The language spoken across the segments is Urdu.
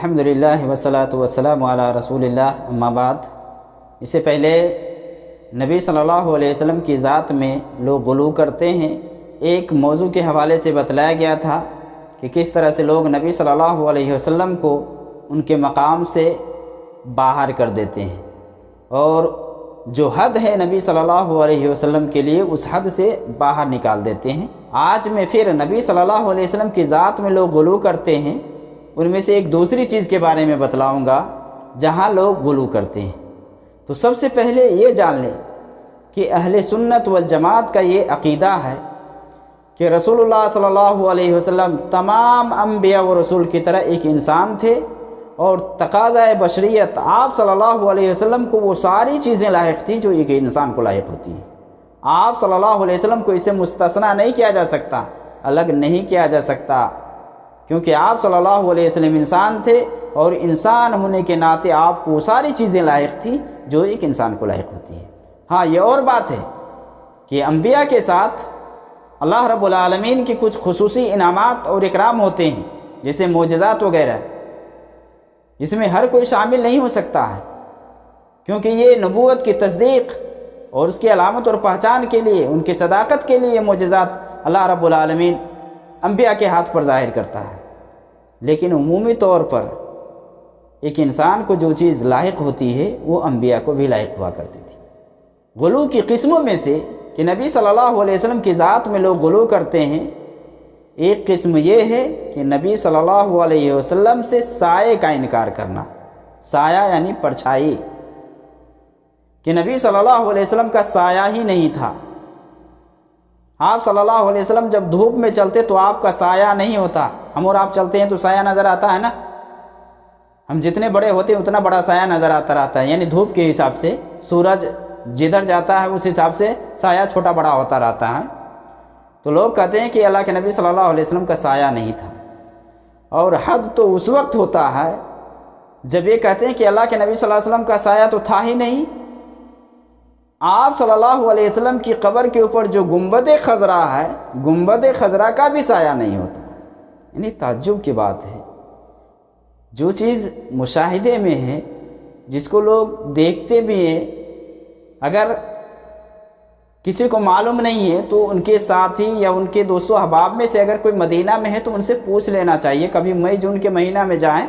الحمدللہ والصلاۃ والسلام علی رسول اللہ، اما بعد۔ اس سے پہلے نبی صلی اللہ علیہ وسلم کی ذات میں لوگ غلو کرتے ہیں۔ ایک موضوع کے حوالے سے بتلایا گیا تھا کہ کس طرح سے لوگ نبی صلی اللہ علیہ وسلم کو ان کے مقام سے باہر کر دیتے ہیں، اور جو حد ہے نبی صلی اللہ علیہ وسلم کے لیے اس حد سے باہر نکال دیتے ہیں۔ آج میں پھر نبی صلی اللہ علیہ وسلم کی ذات میں لوگ غلو کرتے ہیں، ان میں سے ایک دوسری چیز کے بارے میں بتلاؤں گا جہاں لوگ غلو کرتے ہیں۔ تو سب سے پہلے یہ جان لیں کہ اہل سنت والجماعت کا یہ عقیدہ ہے کہ رسول اللہ صلی اللہ علیہ وسلم تمام انبیاء و رسول کی طرح ایک انسان تھے، اور تقاضۂ بشریت آپ صلی اللہ علیہ وسلم کو وہ ساری چیزیں لاحق تھیں جو ایک انسان کو لاحق ہوتی ہیں۔ آپ صلی اللہ علیہ وسلم کو اس سے مستثنیٰ نہیں کیا جا سکتا، الگ نہیں کیا جا سکتا، کیونکہ آپ صلی اللہ علیہ وسلم انسان تھے، اور انسان ہونے کے ناطے آپ کو وہ ساری چیزیں لاحق تھیں جو ایک انسان کو لاحق ہوتی ہیں۔ ہاں، یہ اور بات ہے کہ انبیاء کے ساتھ اللہ رب العالمین کی کچھ خصوصی انعامات اور اکرام ہوتے ہیں، جیسے معجزات وغیرہ، جس میں ہر کوئی شامل نہیں ہو سکتا ہے، کیونکہ یہ نبوت کی تصدیق اور اس کی علامت اور پہچان کے لیے، ان کی صداقت کے لیے معجزات اللہ رب العالمین انبیاء کے ہاتھ پر ظاہر کرتا ہے۔ لیکن عمومی طور پر ایک انسان کو جو چیز لاحق ہوتی ہے وہ انبیاء کو بھی لاحق ہوا کرتی تھی۔ غلو کی قسموں میں سے کہ نبی صلی اللہ علیہ وسلم کی ذات میں لوگ غلو کرتے ہیں، ایک قسم یہ ہے کہ نبی صلی اللہ علیہ وسلم سے سائے کا انکار کرنا۔ سایہ یعنی پرچھائی، کہ نبی صلی اللہ علیہ وسلم کا سایہ ہی نہیں تھا۔ آپ صلی اللہ علیہ وسلم جب دھوپ میں چلتے تو آپ کا سایہ نہیں ہوتا۔ ہم اور آپ چلتے ہیں تو سایہ نظر آتا ہے نا، ہم جتنے بڑے ہوتے ہیں اتنا بڑا سایہ نظر آتا رہتا ہے، یعنی دھوپ کے حساب سے سورج جدھر جاتا ہے اس حساب سے سایہ چھوٹا بڑا ہوتا رہتا ہے۔ تو لوگ کہتے ہیں کہ اللہ کے نبی صلی اللہ علیہ وسلم کا سایہ نہیں تھا، اور حد تو اس وقت ہوتا ہے جب یہ کہتے ہیں کہ اللہ کے نبی صلی اللہ علیہ وسلم کا سایہ تو تھا ہی نہیں۔ آپ صلی اللہ علیہ وسلم کی قبر کے اوپر جو گنبد خضرا ہے، گنبد خضرا کا بھی سایہ نہیں ہوتا۔ یعنی تعجب کی بات ہے، جو چیز مشاہدے میں ہے، جس کو لوگ دیکھتے بھی ہیں، اگر کسی کو معلوم نہیں ہے تو ان کے ساتھی یا ان کے دوستوں احباب میں سے اگر کوئی مدینہ میں ہے تو ان سے پوچھ لینا چاہیے۔ کبھی مئی جون کے مہینہ میں جائیں،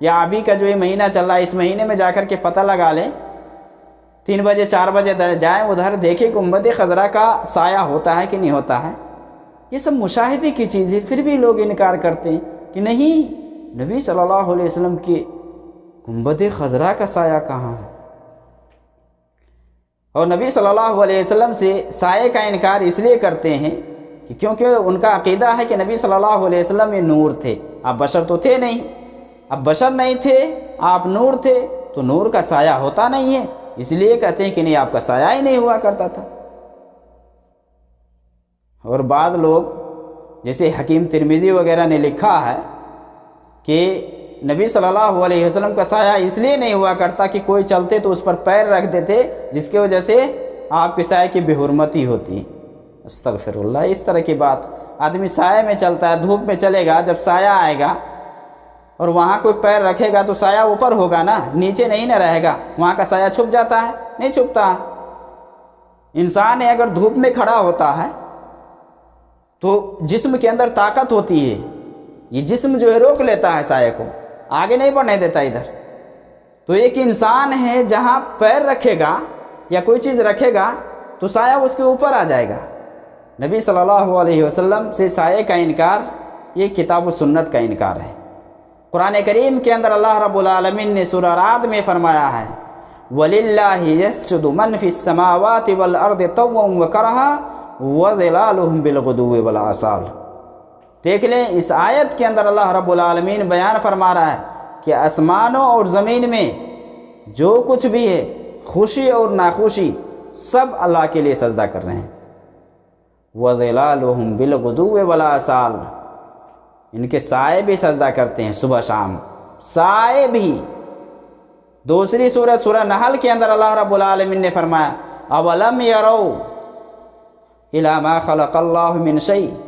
یا ابھی کا جو یہ مہینہ چل رہا ہے اس مہینے میں جا کر کے پتہ لگا لیں، 3 بجے 4 بجے جائیں ادھر، دیکھیں گنبد خضرا کا سایہ ہوتا ہے کہ نہیں ہوتا ہے۔ یہ سب مشاہدے کی چیز ہے، پھر بھی لوگ انکار کرتے ہیں کہ نہیں، نبی صلی اللہ علیہ وسلم کی گنبد خضرا کا سایہ کہاں ہے؟ اور نبی صلی اللہ علیہ وسلم سے سائے کا انکار اس لیے کرتے ہیں کہ کیونکہ ان کا عقیدہ ہے کہ نبی صلی اللہ علیہ وسلم یہ نور تھے، آپ بشر تو تھے نہیں۔ اب بشر نہیں تھے، آپ نور تھے، تو نور کا سایہ ہوتا نہیں ہے، اس لیے کہتے ہیں کہ نہیں، آپ کا سایہ ہی نہیں ہوا کرتا تھا۔ اور بعض لوگ جیسے حکیم ترمذی وغیرہ نے لکھا ہے کہ نبی صلی اللہ علیہ وسلم کا سایہ اس لیے نہیں ہوا کرتا کہ کوئی چلتے تو اس پر پیر رکھ دیتے، جس کی وجہ سے آپ کے سایہ کی بے حرمتی ہوتی۔ استغفر اللہ، اس طرح کی بات۔ آدمی سایہ میں چلتا ہے، دھوپ میں چلے گا، جب سایہ آئے گا اور وہاں کوئی پیر رکھے گا تو سایہ اوپر ہوگا نا، نیچے نہیں نہ رہے گا، وہاں کا سایہ چھپ جاتا ہے؟ نہیں چھپتا۔ انسان اگر دھوپ میں کھڑا ہوتا ہے تو جسم کے اندر طاقت ہوتی ہے، یہ جسم جو ہے روک لیتا ہے سایہ کو، آگے نہیں بڑھنے دیتا ادھر۔ تو ایک انسان ہے، جہاں پیر رکھے گا یا کوئی چیز رکھے گا تو سایہ اس کے اوپر آ جائے گا۔ نبی صلی اللہ علیہ وسلم سے سایہ کا انکار یہ کتاب و سنت کا انکار ہے۔ قرآن کریم کے اندر اللہ رب العالمین نے سورہ رعد میں فرمایا ہے وَلِلَّهِ يَسْجُدُ مَنْ فِي السَّمَاوَاتِ وَالْأَرْضِ طَوًّا وَكَرْهًا وَظِلَالُهُمْ بِالْغُدُوِّ وَالْآصَالِ۔ دیکھ لیں، اس آیت کے اندر اللہ رب العالمین بیان فرما رہا ہے کہ آسمانوں اور زمین میں جو کچھ بھی ہے، خوشی اور ناخوشی، سب اللہ کے لیے سجدہ کر رہے ہیں۔ وَظِلَالُهُمْ بِالْغُدُوِّ وَالْآصَالِ، ان کے سائے بھی سجدہ کرتے ہیں صبح شام، سائے بھی۔ دوسری سورہ نحل کے اندر اللہ رب العالمین نے فرمایا اَوَلَمْ يَرَوْا إِلَى مَا خَلَقَ اللَّهُ مِنْ شَيْءٍ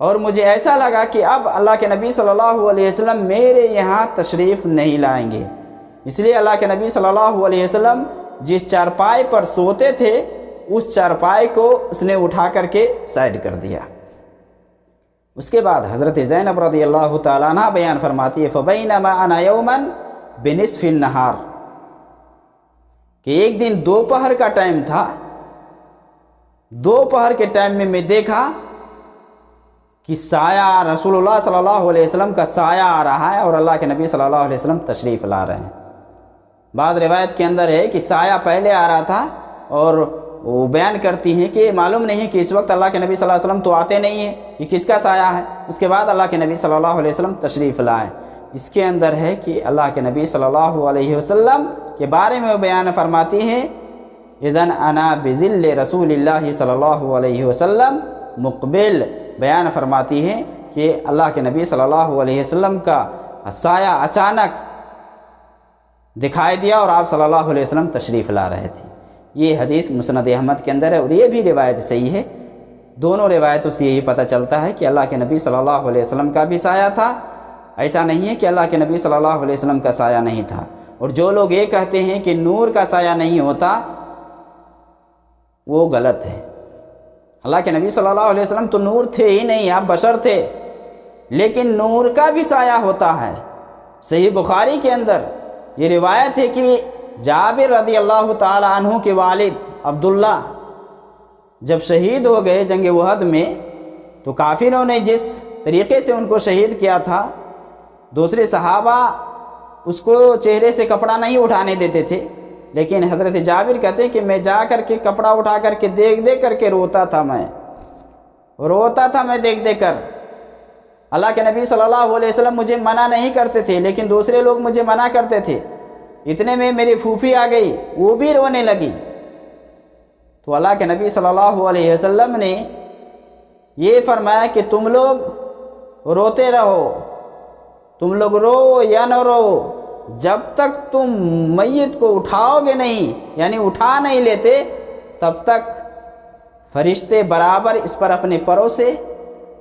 اور مجھے ایسا لگا کہ اب اللہ کے نبی صلی اللہ علیہ وسلم میرے یہاں تشریف نہیں لائیں گے، اس لیے اللہ کے نبی صلی اللہ علیہ وسلم جس چارپائی پر سوتے تھے اس چارپائی کو اس نے اٹھا کر کے سائڈ کر دیا۔ اس کے بعد حضرت زینب رضی اللہ تعالیٰ عنہ بیان فرماتی ہے فَبَيْنَمَا أَنَا يَوْمًا بِنِصْفِ النَّهَارِ، کہ ایک دن دوپہر کا ٹائم تھا، دوپہر کے ٹائم میں دیکھا کہ سایہ رسول اللہ صلی اللہ علیہ وسلم کا سایہ آ رہا ہے اور اللہ کے نبی صلی اللہ علیہ وسلم تشریف لا رہے ہیں۔ بعض روایت کے اندر ہے کہ سایہ پہلے آ رہا تھا، اور وہ بیان کرتی ہیں کہ معلوم نہیں کہ اس وقت اللہ کے نبی صلی اللہ علیہ وسلم تو آتے نہیں ہیں، یہ کس کا سایہ ہے۔ اس کے بعد اللہ کے نبی صلی اللہ علیہ وسلم تشریف لائے۔ اس کے اندر ہے کہ اللہ کے نبی صلی اللہ علیہ وسلم کے بارے میں وہ بیان فرماتی ہیں اذن انا بذل رسول اللہ صلی اللہ علیہ وسلم مقبل، بیان فرماتی ہیں کہ اللہ کے نبی صلی اللہ علیہ وسلم کا سایہ اچانک دکھائی دیا اور آپ صلی اللہ علیہ وسلم تشریف لا رہے تھے۔ یہ حدیث مسند احمد کے اندر ہے اور یہ بھی روایت صحیح ہے۔ دونوں روایتوں سے یہی پتہ چلتا ہے کہ اللہ کے نبی صلی اللہ علیہ وسلم کا بھی سایہ تھا، ایسا نہیں ہے کہ اللہ کے نبی صلی اللہ علیہ وسلم کا سایہ نہیں تھا۔ اور جو لوگ یہ کہتے ہیں کہ نور کا سایہ نہیں ہوتا وہ غلط ہے۔ اللہ کے نبی صلی اللہ علیہ وسلم تو نور تھے ہی نہیں، آپ بشر تھے، لیکن نور کا بھی سایہ ہوتا ہے۔ صحیح بخاری کے اندر یہ روایت ہے کہ جابر رضی اللہ تعالی عنہ کے والد عبداللہ جب شہید ہو گئے جنگ احد میں، تو کافروں نے جس طریقے سے ان کو شہید کیا تھا، دوسرے صحابہ اس کو چہرے سے کپڑا نہیں اٹھانے دیتے تھے، لیکن حضرت جابر کہتے ہیں کہ میں جا کر کے کپڑا اٹھا کر کے دیکھ کر کے روتا تھا میں دیکھ کر۔ اللہ کے نبی صلی اللہ علیہ وسلم مجھے منع نہیں کرتے تھے، لیکن دوسرے لوگ مجھے منع کرتے تھے۔ اتنے میں میری پھوپھی آ گئی، وہ بھی رونے لگی، تو اللہ کے نبی صلی اللہ علیہ وسلم نے یہ فرمایا کہ تم لوگ روتے رہو، تم لوگ رو یا نہ رو، جب تک تم میت کو اٹھاؤ گے نہیں، یعنی اٹھا نہیں لیتے، تب تک فرشتے برابر اس پر اپنے پروں سے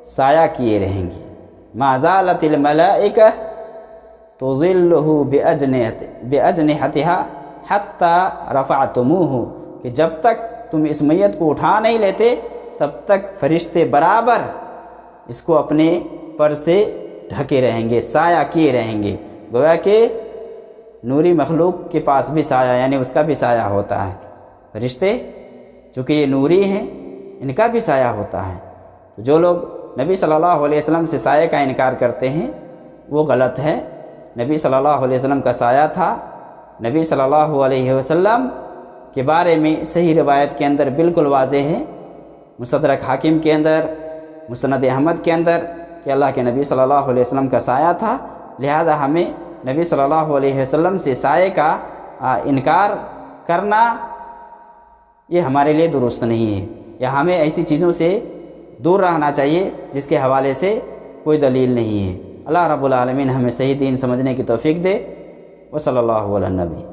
سایہ کیے رہیں گے۔ ما زالت الملائکہ تظلہ بأجنحتہا حتی رفعتموہ، کہ جب تک تم اس میت کو اٹھا نہیں لیتے تب تک فرشتے برابر اس کو اپنے پر سے ڈھکے رہیں گے، سایہ کیے رہیں گے۔ گویا کہ نوری مخلوق کے پاس بھی سایہ، یعنی اس کا بھی سایہ ہوتا ہے۔ فرشتے چونکہ یہ نوری ہیں، ان کا بھی سایہ ہوتا ہے۔ تو جو لوگ نبی صلی اللہ علیہ وسلم سے سایہ کا انکار کرتے ہیں وہ غلط ہے۔ نبی صلی اللہ علیہ وسلم کا سایہ تھا۔ نبی صلی اللہ علیہ وسلم کے بارے میں صحیح روایت کے اندر بالکل واضح ہے، مستدرک حاکم کے اندر، مسند احمد کے اندر، کہ اللہ کے نبی صلی اللہ علیہ وسلم کا سایہ تھا۔ لہذا ہمیں نبی صلی اللہ علیہ وسلم سے سایہ کا انکار کرنا یہ ہمارے لیے درست نہیں ہے، یا ہمیں ایسی چیزوں سے دور رہنا چاہیے جس کے حوالے سے کوئی دلیل نہیں ہے۔ اللہ رب العالمین ہمیں صحیح دین سمجھنے کی توفیق دے۔ وصلی اللہ علی النبی۔